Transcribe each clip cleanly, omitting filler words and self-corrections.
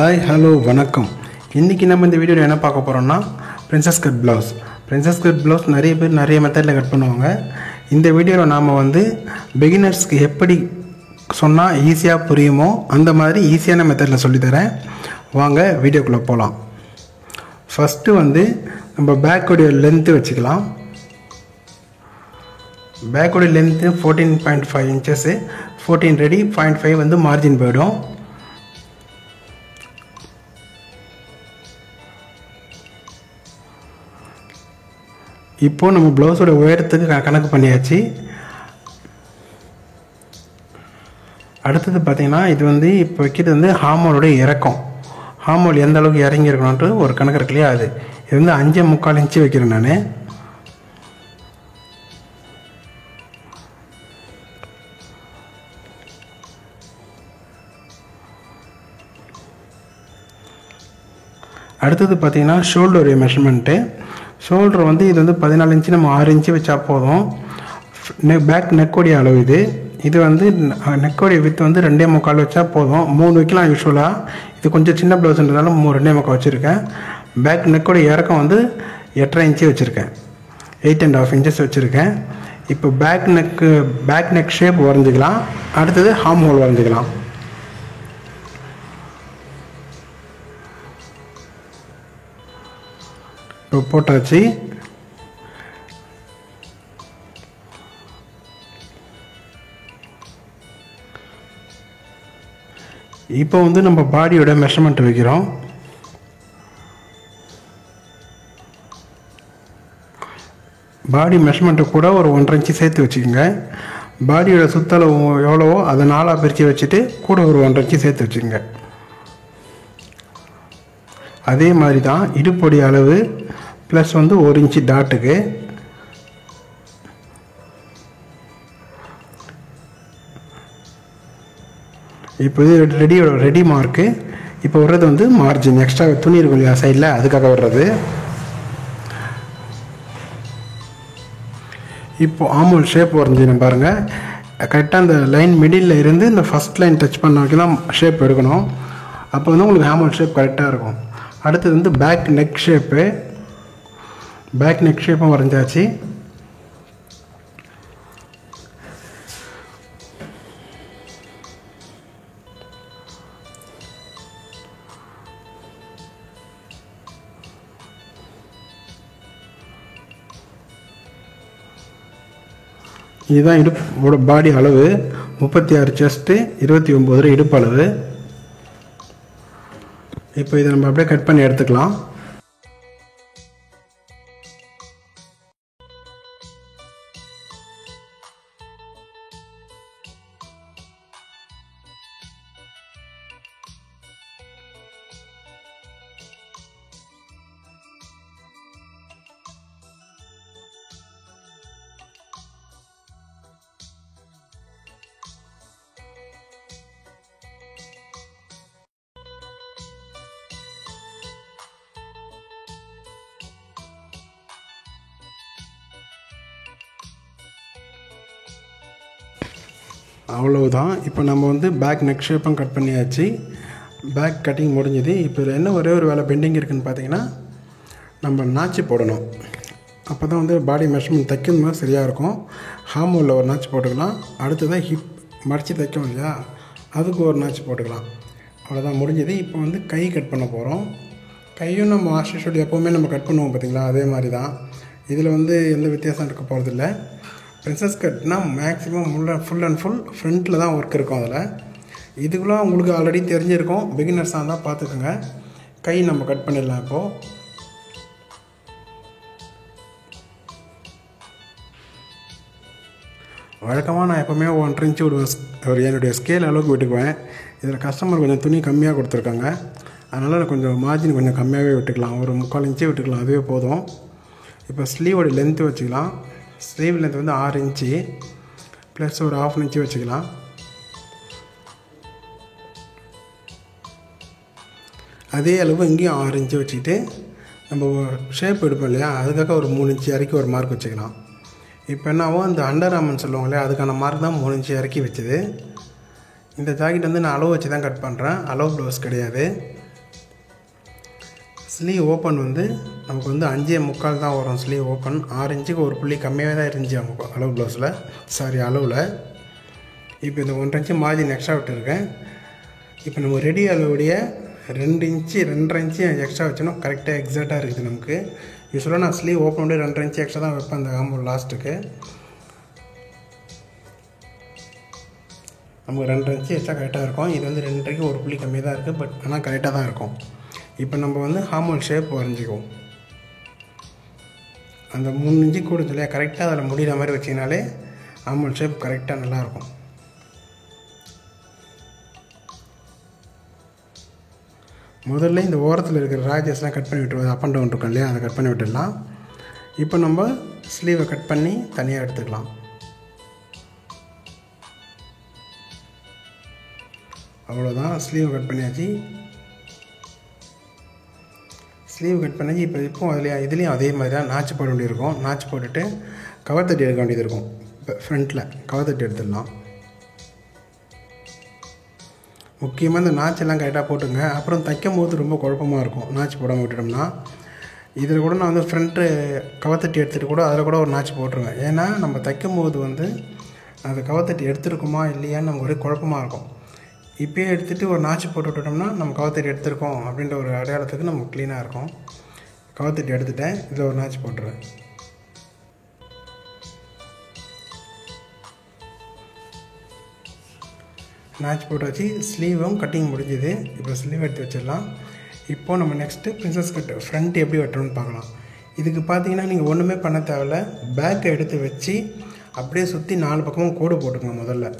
Hi hello வணக்கம். இன்றைக்கி நம்ம இந்த வீடியோவில் என்ன பார்க்க போகிறோம்னா princess cut blouse. Princess cut blouse நிறைய பேர் நிறைய மெத்தடில் கட் பண்ணுவாங்க. இந்த வீடியோவில் நாம் பிகினர்ஸ்க்கு எப்படி சொன்னால் ஈஸியாக புரியுமோ அந்த மாதிரி ஈஸியான மெத்தடில் சொல்லித்தரேன். வாங்க வீடியோக்குள்ளே போகலாம். ஃபஸ்ட்டு நம்ம பேக்கோடைய லென்த்து வச்சுக்கலாம். பேக்கோடைய லென்த்து 14.5 இன்ச்சஸ்ஸு. 14 ரெடி, 0.5 மார்ஜின் போயிடும். இப்போது நம்ம ப்ளவுஸோட உயரத்துக்கு கணக்கு பண்ணியாச்சு. அடுத்தது பார்த்திங்கன்னா இது இப்போ வைக்கிறது ஹார்மோனோட இறக்கம். ஹார்மோன் எந்த அளவுக்கு இறங்கி இருக்கணுன்ட்டு ஒரு கணக்கு இருக்கு இல்லையா, அது இது 5.25 இன்ச்சு வைக்கிறேன் நான். அடுத்தது பார்த்திங்கன்னா ஷோல்டருடைய மெஷர்மெண்ட்டு. ஷோல்டர் இது 14 இன்ச்சு, நம்ம 6 இன்ச்சு வச்சா போதும். பேக் நெக்கோடைய அளவு இது நெக்கோடைய வித் 2.25 வச்சா போதும். 3 வைக்கலாம் யூஸ்வலாக. இது கொஞ்சம் சின்ன ப்ளவுஸ்ன்றதால 2.25 வச்சுருக்கேன். பேக் நெக்கோடைய இறக்கம் 8.5 இன்ச்சு வச்சுருக்கேன். 8.5 இன்ச்சஸ் வச்சுருக்கேன். இப்போ பேக் நெக் ஷேப் வரைஞ்சிக்கலாம். அடுத்தது ஹார்ம் ஹோல் வரைஞ்சிக்கலாம். இப்போ போட்டாச்சு. இப்போ நம்ம பாடியோட மெஷர்மெண்ட் வைக்கிறோம். பாடி மெஷர்மெண்ட்டு கூட ஒரு 1.5 இன்ச்சு சேர்த்து வச்சுக்கோங்க. பாடியோட சுற்றளவு எவ்வளவோ அதை 4ஆக பிரித்து வச்சுட்டு கூட ஒரு 1.5 இன்ச்சு சேர்த்து வச்சுக்கோங்க. அதே மாதிரி தான் இடுப்பொடி அளவு ப்ளஸ் 1 இன்ச்சு டாட்டுக்கு. இப்போ இது ரெடி மார்க்கு. இப்போ வர்றது மார்ஜின், எக்ஸ்ட்ரா துணி இருக்கும் இல்லையா சைடில், அதுக்காக வர்றது. இப்போ ஆமோல் ஷேப் வரைஞ்சிடும் பாருங்கள். கரெக்டாக அந்த லைன் மிடில் இருந்து இந்த ஃபஸ்ட் லைன் டச் பண்ண வரைக்கும் தான் ஷேப் எடுக்கணும். அப்போ உங்களுக்கு ஆமோல் ஷேப் கரெக்டாக இருக்கும். அடுத்தது back neck shape. Back neck ஷேப்பும் வரைஞ்சாச்சு. இதுதான் இடுப்போட பாடி அளவு. 36 செஸ்ட்டு, 29 இடுப்பு அளவு. இப்போ இதை நம்ம அப்படியே கட் பண்ணி எடுத்துக்கலாம். அவ்வளவுதான். இப்போ நம்ம பேக் நெக் ஷேப்பும் கட் பண்ணியாச்சு. பேக் கட்டிங் முடிஞ்சுது. இப்போ இதில் என்ன ஒரே ஒரு வேலை பெண்டிங் இருக்குதுன்னு பார்த்தீங்கன்னா, நம்ம நாச்சு போடணும். அப்போ தான் பாடி மெஷர்மெண்ட் தைக்கும் போது சரியாக இருக்கும். ஹார்மோனில் ஒரு நாச்சு போட்டுக்கலாம். அடுத்ததான் ஹிப் மடித்து தைக்கும் இல்லையா, அதுக்கு ஒரு நாச்சு போட்டுக்கலாம். அவ்வளோதான், முடிஞ்சது. இப்போ கை கட் பண்ண போகிறோம். கையும் நம்ம ஆஸ்ட்ரேஷோடு எப்போவுமே நம்ம கட் பண்ணுவோம் பார்த்திங்களா, அதே மாதிரி தான். இதில் எந்த வித்தியாசம் இருக்க போகிறதில்ல. பிரின்சஸ் கட்னால் மேக்ஸிமம் ஃபுல் அண்ட் ஃபுல் ஃப்ரண்ட்டில் தான் ஒர்க் இருக்கும். அதில் இதுக்குள்ளே உங்களுக்கு ஆல்ரெடி தெரிஞ்சிருக்கும். பிகினர்ஸாக இருந்தால் பார்த்துக்கோங்க. கை நம்ம கட் பண்ணிடலாம். இப்போது வழக்கமாக நான் எப்போவுமே 1.5 இன்ச்சு விடுவேன். என்னுடைய ஸ்கேல் அளவுக்கு விட்டுக்குவேன். இதில் கஸ்டமர் கொஞ்சம் துணி கம்மியாக கொடுத்துருக்காங்க. அதனால் கொஞ்சம் மார்ஜின் கொஞ்சம் கம்மியாகவே விட்டுக்கலாம். ஒரு 3/4 இன்ச்சே விட்டுக்கலாம், அதுவே போதும். இப்போ ஸ்லீவோட லென்த்து வச்சுக்கலாம். ஸ்லீவ் லென்த் 6 இன்ச்சு ப்ளஸ் ஒரு 1/2 இன்ச்சு வச்சுக்கலாம். அதே அளவு இங்கேயும் 6 இன்ச்சு வச்சுக்கிட்டு நம்ம ஷேப் எடுப்போம் இல்லையா, அதுக்காக ஒரு 3 இன்ச்சு இறக்கி ஒரு மார்க் வச்சுக்கலாம். இப்போ என்னாவோ இந்த அண்டர் ஆர்ம்னு சொல்லுவாங்க இல்லையா, அதுக்கான மார்க் தான் 3 இன்ச்சு இறக்கி வச்சுது. இந்த ஜாக்கெட் நான் அளவு வச்சு தான் கட் பண்ணுறேன், அளவு ப்ளவுஸ் கிடையாது. ஸ்லீவ் ஓப்பன் வந்து நமக்கு வந்து 5.25 தான் வரும். ஸ்லீவ் ஓப்பன் 6 இன்ச்சுக்கு ஒரு புள்ளி கம்மியாக தான் இருந்துச்சு அவங்க அளவு ப்ளவுஸில் அளவில். இப்போ இந்த 1 இன்ச்சு மார்ஜின் எக்ஸ்ட்ரா விட்டுருக்கேன். இப்போ நம்ம ரெடி அளவுடைய 2 இன்ச்சு 2.5 இன்ச்சு எக்ஸ்ட்ரா வச்சோன்னா கரெக்டாக எக்ஸாக்டாக இருக்குது நமக்கு. யூஸ்வலாக நான் ஸ்லீவ் ஓப்பன் பண்ணி 2.5 இன்ச்சு எக்ஸ்ட்ரா தான் வைப்பேன் அந்த ஆம்பூல் லாஸ்ட்டுக்கு. நமக்கு 2.5 இன்ச்சு எக்ஸ்ட்ரா கரெக்டாக இருக்கும். இது வந்து 2.5க்கு ஒரு புள்ளி கம்மியாக தான் இருக்குது, பட் ஆனால் கரெக்டாக தான் இருக்கும். இப்போ நம்ம வந்து ஹார்மோல் ஷேப் வரைஞ்சிக்குவோம். அந்த 3 இன்ச்சு கூட இல்லையா, கரெக்டாக அதில் முடிகிற மாதிரி வச்சிங்கனாலே ஹார்மோல் ஷேப் கரெக்டாக நல்லாயிருக்கும். முதல்ல இந்த ஓரத்தில் இருக்கிற ராஜஸ்லாம் கட் பண்ணி விட்டுருவோம். அப் அண்ட் டவுன் இருக்கும் இல்லையா, அதை கட் பண்ணி விட்டுடலாம். இப்போ நம்ம ஸ்லீவை கட் பண்ணி தனியாக எடுத்துக்கலாம். அவ்வளோதான், ஸ்லீவை கட் பண்ணியாச்சு. ஸ்லீவ் கட் பண்ணி இப்போ இதுலேயும் அதே மாதிரி தான் நாச்சு போட வேண்டியிருக்கும். நாச்சு போட்டுட்டு கவர் தட்டி எடுக்க வேண்டியது இருக்கும். இப்போ ஃப்ரண்ட்டில் கவர் தட்டி எடுத்துடலாம். முக்கியமாக இந்த நாச்செல்லாம் கரெக்டாக போட்டுங்க. அப்புறம் தைக்கும் போது ரொம்ப குழப்பமாக இருக்கும் நாச்சு போடாமல் விட்டுட்டோம்னா. இதில் கூட நான் வந்து ஃப்ரண்ட்டு கவர் தட்டி எடுத்துகிட்டு கூட அதில் கூட ஒரு நாச்சு போட்டுருவேன். ஏன்னா நம்ம தைக்கும் போது வந்து அந்த கவர் தட்டி எடுத்துருக்குமா இல்லையான்னு நமக்கு ஒரே குழப்பமாக இருக்கும். இப்போயே எடுத்துகிட்டு ஒரு நாச்சு போட்டு விட்டுட்டோம்னா நம்ம கவர் தட்டி எடுத்துருக்கோம் அப்படின்ற ஒரு அடையாளத்துக்கு நமக்கு க்ளீனாக இருக்கும். கவர் தட்டி எடுத்துட்டேன், இதில் ஒரு நாச்சு போட்டுருவேன். நாச்சு போட்டாச்சு. ஸ்லீவும் கட்டிங் முடிஞ்சுது. இப்போ ஸ்லீவ் எடுத்து வச்சிடலாம். இப்போது நம்ம நெக்ஸ்ட்டு பிரின்சஸ் கட் ஃப்ரண்ட் எப்படி வெட்டணும்னு பார்க்கலாம். இதுக்கு பார்த்தீங்கன்னா நீங்கள் ஒன்றுமே பண்ண தேவையில்ல. பேக்கை எடுத்து வச்சு அப்படியே சுற்றி 4 பக்கமும் கோடு போட்டுக்கோங்க. முதல்ல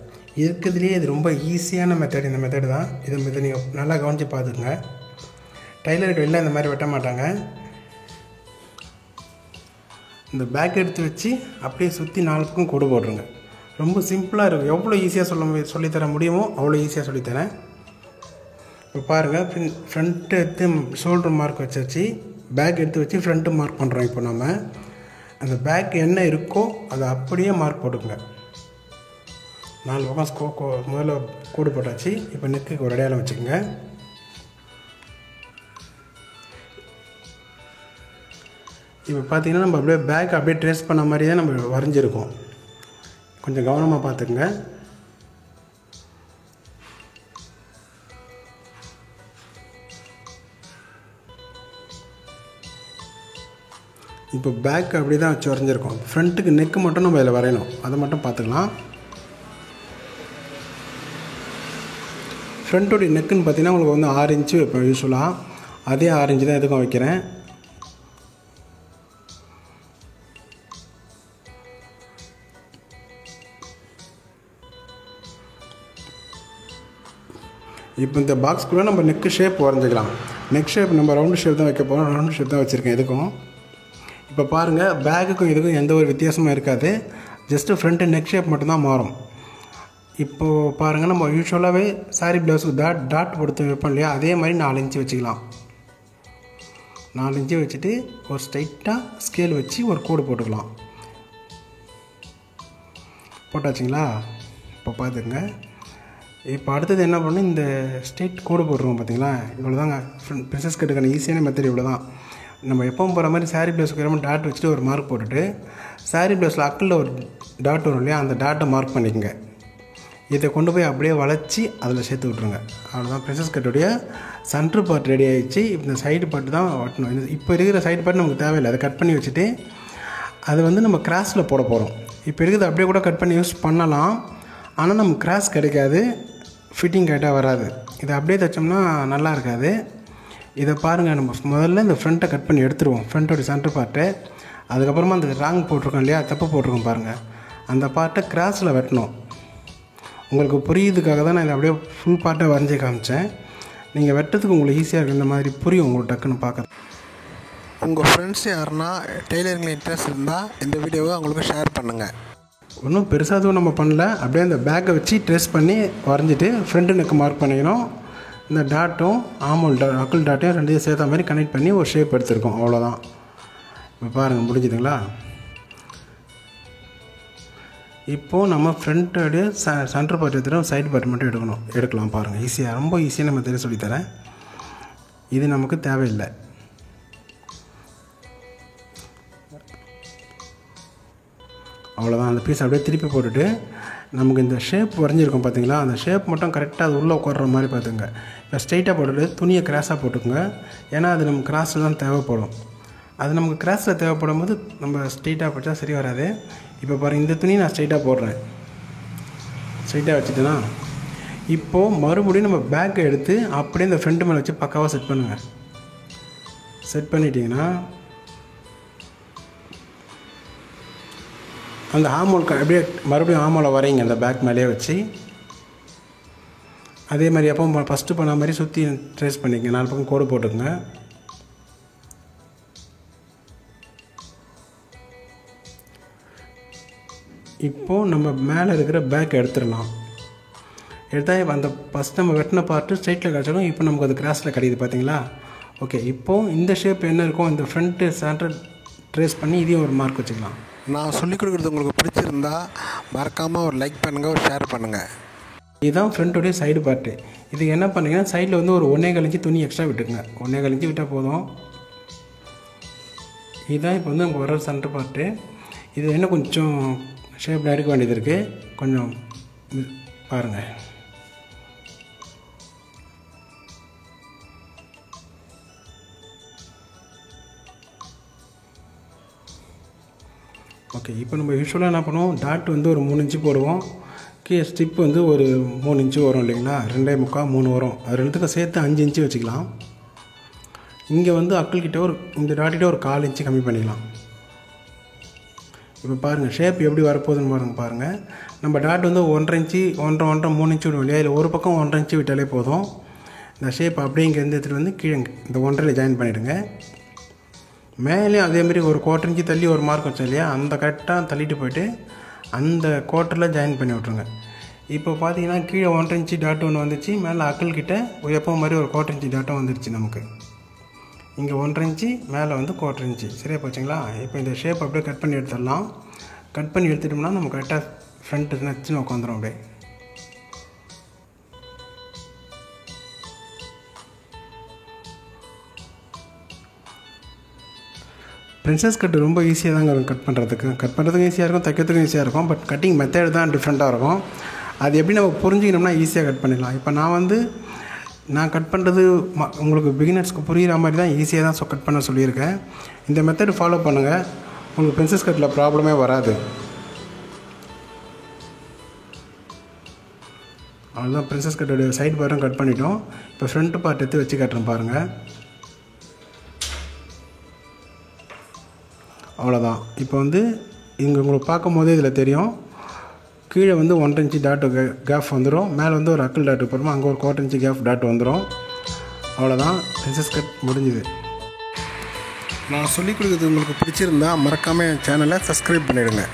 இருக்கிறதுலேயே இது ரொம்ப ஈஸியான மெத்தட். இந்த மெத்தடு தான். இதை நீங்கள் நல்லா கவனித்து பார்த்துக்குங்க. டைலர்கள் எல்லாம் இந்த மாதிரி வெட்ட மாட்டாங்க. இந்த பேக் எடுத்து வச்சு அப்படியே சுற்றி 4 பக்கம் கோடு போட்டுருங்க. ரொம்ப சிம்பிளாக இருக்கும். எவ்வளோ ஈஸியாக சொல்லித்தர முடியுமோ அவ்வளோ ஈஸியாக சொல்லித்தரேன். இப்போ பாருங்கள், ஃப்ரண்ட்டு எடுத்து ஷோல்டர் மார்க் வச்சு பேக் எடுத்து வச்சு ஃப்ரண்ட்டு மார்க் பண்ணுறோம். இப்போ நம்ம அந்த பேக் என்ன இருக்கோ அதை அப்படியே மார்க் போட்டுக்குங்க. 4 பக்கம் முதல்ல கோடு போட்டாச்சு. இப்போ நெக்குக்கு ஒரு அடையாளம் வச்சுக்கோங்க. இப்போ பார்த்தீங்கன்னா நம்ம அப்படியே பேக் அப்படியே ட்ரேஸ் பண்ண மாதிரி தான் நம்ம வரைஞ்சிருக்கோம். கொஞ்சம் கவனமாக பார்த்துக்குங்க. இப்போ பேக் அப்படி தான் வச்சு வரைஞ்சிருக்கோம். ஃப்ரண்ட்டுக்கு நெக்கு மட்டும் நம்ம இதில் வரையணும், அதை மட்டும் பார்த்துக்கலாம். ஃப்ரண்ட்டுடைய நெக்குன்னு பார்த்தீங்கன்னா உங்களுக்கு வந்து 6 இன்ச்சு வைப்பேன் யூஸ்வலாக. அதே 6 இன்ச்சு தான் எதுக்கும் வைக்கிறேன். இப்போ இந்த பாக்ஸ்குள்ளே நம்ம நெக்கு ஷேப் வரைஞ்சிக்கலாம். நெக் ஷேப் நம்ம ரவுண்டு ஷேப் தான் வைக்க போகிறோம். ரவுண்டு ஷேப் தான் வச்சுருக்கேன் எதுக்கும். இப்போ பாருங்கள், பேக்குக்கும் இதுக்கும் எந்த ஒரு வித்தியாசமும் இருக்காது. ஜஸ்ட்டு ஃப்ரண்ட்டு நெக் ஷேப் மட்டும்தான் மாறும். இப்போது பாருங்கள், நம்ம யூஸ்வலாகவே சாரீ ப்ளவுஸுக்கு டாட் கொடுத்து வைப்போம் இல்லையா, அதே மாதிரி 4 இன்ச்சு வச்சுக்கலாம். 4 இன்ச்சு வச்சுட்டு ஒரு ஸ்ட்ரைட்டாக ஸ்கேல் வச்சு ஒரு கோடு போட்டுக்கலாம். போட்டாச்சுங்களா? இப்போ பார்த்துங்க. இப்போ அடுத்தது என்ன பண்ணணும், இந்த ஸ்ட்ரெயிட் கோடு போட்டுருவோம் பார்த்தீங்களா, இவ்வளோ தாங்க பிரின்சஸ் கட்டுக்கான ஈஸியான மெத்தட். இவ்வளோ தான். நம்ம எப்பவும் போகிற மாதிரி சாரீ ப்ளவுஸுக்கு வர டாட் வச்சுட்டு ஒரு மார்க் போட்டுட்டு சாரீ ப்ளவுஸில் அக்கில் ஒரு டாட் வரும் இல்லையா, அந்த டாட்டை மார்க் பண்ணிக்கோங்க. இதை கொண்டு போய் அப்படியே வளைச்சி அதில் சேர்த்து விட்ருங்க. அவ்வளோதான், பிரின்சஸ் கட்டுடைய சென்ட்ரு பார்ட் ரெடி ஆகிடுச்சு. இந்த சைடு பார்ட்டு தான் ஒட்டணும். இப்போ இருக்கிற சைடு பார்ட் நமக்கு தேவையில்லை. அதை கட் பண்ணி வச்சுட்டு அது வந்து நம்ம கிராஸில் போட போகிறோம். இப்போ இருக்கிறது அப்படியே கூட கட் பண்ணி யூஸ் பண்ணலாம். ஆனால் நமக்கு கிராஸ் கிடைக்காது, ஃபிட்டிங் கரெக்டாக வராது. இதை அப்படியே தைச்சோம்னா நல்லா இருக்காது. இதை பாருங்கள், நம்ம முதல்ல இந்த ஃப்ரண்ட்டை கட் பண்ணி எடுத்துருவோம், ஃப்ரண்ட்டோட சென்டர் பார்ட்டு. அதுக்கப்புறமா அந்த ராங் போட்டிருக்கோம் இல்லையா, தப்பு போட்டிருக்கோம் பாருங்கள், அந்த பார்ட்டை கிராஸில் வெட்டணும். உங்களுக்கு புரியுதுக்காக தான் நான் இதை அப்படியே ஃபுல் பார்ட்டை வரைஞ்சி காமிச்சேன். நீங்கள் வெட்டுறதுக்கு உங்களுக்கு ஈஸியாக இருக்கும். இந்த மாதிரி புரியும் உங்களுக்கு டக்குன்னு பார்க்குறது. உங்கள் ஃப்ரெண்ட்ஸ் யாருன்னா டெய்லரிங்கில் இன்ட்ரெஸ்ட் இருந்தால் இந்த வீடியோவை அவங்களுக்கு ஷேர் பண்ணுங்கள். ஒன்றும் பெருசாக எதுவும் நம்ம பண்ணல. அப்படியே அந்த பேக்கை வச்சு ட்ரெஸ் பண்ணி வரைஞ்சிட்டு ஃப்ரண்ட்டு நெக்கு மார்க் பண்ணிக்கணும். இந்த டாட்டும் அக்கிள் டாட்டையும் ரெண்டையும் சேர்த்த மாதிரி கனெக்ட் பண்ணி ஒரு ஷேப் எடுத்துருக்கோம். அவ்வளோதான். இப்போ பாருங்கள், முடிஞ்சுதுங்களா? இப்போது நம்ம ஃப்ரண்ட்டோடைய சென்டர் பார்ட் எடுத்துகிட்டு சைடு பார்ட் மட்டும் எடுக்கலாம். பாருங்கள், ஈஸியாக, ரொம்ப ஈஸியாக நம்ம சொல்லித்தரேன். இது நமக்கு தேவையில்லை. அவ்வளோதான். அந்த பீஸ் அப்படியே திருப்பி போட்டுட்டு நமக்கு இந்த ஷேப் வரைஞ்சிருக்கும் பார்த்தீங்களா, அந்த ஷேப் மட்டும் கரெக்டாக அது உள்ளே உட்கார்ற மாதிரி பார்த்துங்க. இப்போ ஸ்ட்ரைட்டாக போட்டுட்டு துணியை கிராஸாக போட்டுக்கோங்க. ஏன்னா அது நமக்கு கிராஸில் தான் தேவைப்படும். அது நமக்கு கிராஸில் தேவைப்படும் போது நம்ம ஸ்ட்ரைட்டாக போட்டால் சரி வராது. இப்போ பாருங்கள், இந்த துணியை நான் ஸ்ட்ரைட்டாக போடுறேன். ஸ்ட்ரைட்டாக வச்சுட்டேன்னா இப்போது மறுபடியும் நம்ம பேக்கை எடுத்து அப்படியே இந்த ஃப்ரண்ட் மேலே வச்சு பக்காவாக செட் பண்ணுங்கள். செட் பண்ணிட்டீங்கன்னா அந்த ஆமோலுக்கு அப்படியே மறுபடியும் ஆமோலை வரைங்க அந்த பேக் மேலேயே வச்சு. அதே மாதிரி எப்போ ஃபஸ்ட்டு பண்ண மாதிரி சுற்றி ட்ரேஸ் பண்ணிக்கங்க. 4 பக்கம் கோடு போட்டுக்கோங்க. இப்போது நம்ம மேலே இருக்கிற பேக் எடுத்துடலாம். எடுத்தால் அந்த ஃபஸ்ட் நம்ம வெட்டின பார்ட்டு ஸ்ட்ரைட்டில் கிடச்சாலும் இப்போ நமக்கு அது கிராஸில் கிடைக்குது பார்த்தீங்களா. ஓகே, இப்போது இந்த ஷேப் என்ன இருக்கும், இந்த ஃப்ரண்ட்டு சென்டர் ட்ரேஸ் பண்ணி இதையும் ஒரு மார்க் வச்சுக்கலாம். நான் சொல்லிக் கொடுக்குறது உங்களுக்கு பிடிச்சிருந்தா மறக்காமல் ஒரு லைக் பண்ணுங்கள், ஒரு ஷேர் பண்ணுங்கள். இதுதான் ஃப்ரண்ட்டுடைய சைடு பார்ட்டு. இதுக்கு என்ன பண்ணுங்கன்னா சைடில் வந்து ஒரு 1.25 இன்ச்சு துணி எக்ஸ்ட்ரா விட்டுக்குங்க. 1.25 இன்ச்சு விட்டால் போதும். இதுதான் இப்போ வந்து நமக்கு வர சென்டர் பார்ட்டு. இது என்ன கொஞ்சம் ஷேப்பில் எடுக்க வேண்டியது இருக்குது, கொஞ்சம் பாருங்கள். ஓகே, இப்போ நம்ம யூஸ்வலாக என்ன பண்ணுவோம், டாட் வந்து ஒரு 3 இன்ச்சு போடுவோம். கீழே ஸ்டிப் வந்து ஒரு 3 இன்ச்சு வரும் இல்லைங்களா, 2.25 3 வரும். அது ரெண்டுத்துக்கும் சேர்த்து 5 இன்ச்சு வச்சுக்கலாம். இங்கே வந்து அக்கல்கிட்ட ஒரு இந்த டாட்டிகிட்ட ஒரு 1/4 இன்ச்சு கம்மி பண்ணிக்கலாம். இப்போ பாருங்கள் ஷேப் எப்படி வரப்போகுதுன்னு பாருங்கள். நம்ம டாட் வந்து 1.5 இன்ச்சு 1.5 3 இன்ச்சு விடுவோம் இல்லையா, இல்லை ஒரு பக்கம் 1.5 இன்ச்சு விட்டாலே போதும். இந்த ஷேப் அப்படியே இங்கேருந்து எடுத்துகிட்டு வந்து கீழே இந்த 1.5 ஜாயின் பண்ணிவிடுங்க. மேலேயும் அதேமாரி ஒரு 1/4 இன்ச்சு தள்ளி ஒரு மார்க் வச்சோம் இல்லையா, அந்த கரெக்டாக தள்ளிட்டு போய்ட்டு அந்த குவார்ட்டரில் ஜாயின் பண்ணி விட்ருங்க. இப்போ பார்த்தீங்கன்னா கீழே 1.5 இன்ச்சு டாட் ஒன்று வந்துச்சு, மேலே அக்கல்கிட்ட எப்போ மாதிரி ஒரு 1/4 இன்ச்சு டாட்டும் வந்துடுச்சு நமக்கு. இங்கே 1.5 இன்ச்சு, மேலே வந்து 1/4 இன்ச்சு. சரியாக போச்சுங்களா. இப்போ இந்த ஷேப் அப்படியே கட் பண்ணி எடுத்துடலாம். கட் பண்ணி எடுத்துட்டோம்னா நம்ம கரெக்டாக ஃப்ரண்ட்டு நச்சுன்னு உட்காந்துரும். அப்படியே பிரின்சஸ் கட் ரொம்ப ஈஸியாக தாங்க இருக்கும் கட் பண்ணுறதுக்கும் ஈஸியாக இருக்கும், தைக்கிறதுக்கும் ஈஸியாக இருக்கும். பட் கட்டிங் மெத்தட் தான் டிஃப்ரெண்ட்டாக இருக்கும். அது எப்படி நம்ம புரிஞ்சிக்கணும்னா ஈஸியாக கட் பண்ணிடலாம். இப்போ நான் கட் பண்ணுறது உங்களுக்கு பிகினர்ஸ்க்கு புரிகிற மாதிரி தான் ஈஸியாக தான் கட் பண்ண சொல்லியிருக்கேன். இந்த மெத்தட் ஃபாலோ பண்ணுங்கள், உங்களுக்கு பிரின்சஸ் கட்டில் ப்ராப்ளமே வராது. அவ்வளோதான், பிரின்சஸ் கட்டோடைய சைடு பார்ட்டும் கட் பண்ணிட்டோம். இப்போ ஃப்ரண்ட் பார்ட் எடுத்து வச்சு கட்டுறேன் பாருங்கள். அவ்வளோதான். இப்போ வந்து இங்கே உங்களுக்கு பார்க்கும் போதே இதில் தெரியும், கீழே வந்து 1.5 இன்ச்சு டாட் கேப் வந்துடும், மேலே வந்து ஒரு அக்கல் டாட் போடுறோம், அங்கே ஒரு 1/4 இன்ச்சு கேப் டாட் வந்துடும். அவ்வளோதான், பிரின்சஸ் கட் முடிஞ்சுது. நான் சொல்லிக் கொடுக்குறது உங்களுக்கு பிடிச்சிருந்தா மறக்காமல் என் சேனலை சப்ஸ்கிரைப் பண்ணிவிடுங்க.